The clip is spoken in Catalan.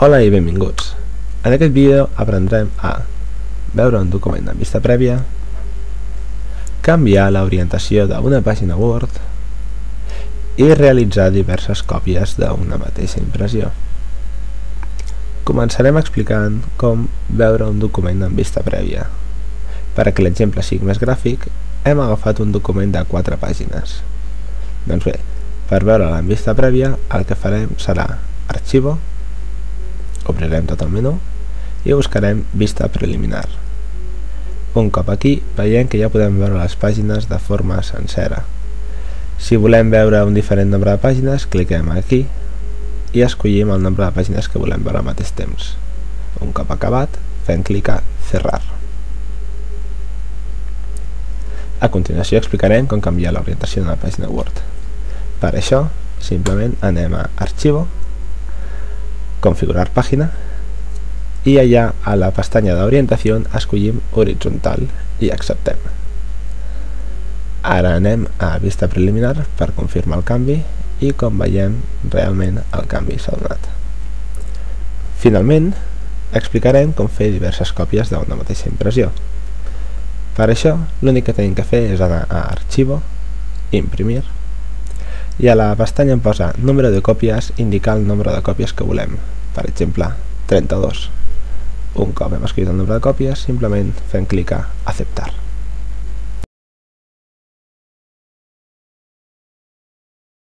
Hola i benvinguts. En aquest vídeo aprendrem a veure un document en vista prèvia, canviar l'orientació d'una pàgina Word i realitzar diverses còpies d'una mateixa impressió. Començarem explicant com veure un document en vista prèvia. Perquè l'exemple sigui més gràfic, hem agafat un document de 4 pàgines. Doncs bé, per veure-la en vista prèvia, el que farem serà Arxivo, obrirem tot el menú i buscarem Vista preliminar. Un cop aquí, veiem que ja podem veure les pàgines de forma sencera. Si volem veure un diferent nombre de pàgines, cliquem aquí i escollim el nombre de pàgines que volem veure al mateix temps. Un cop acabat, fem clic a Cerrar. A continuació explicarem com canviar l'orientació d'una pàgina Word. Per això, simplement anem a Arxivo, Configurar pàgina i allà a la pestanya d'orientació escollim horitzontal i acceptem. Ara anem a Vista preliminar per confirmar el canvi i com veiem realment el canvi s'ha donat. Finalment, explicarem com fer diverses còpies d'una mateixa impressió. Per això, l'únic que tenim que fer és anar a Arxivo, Imprimir, i a la pestanya em posa Número de còpies, indicar el nombre de còpies que volem, per exemple 32. Un cop hem escrit el nombre de còpies, simplement fem clic a Aceptar.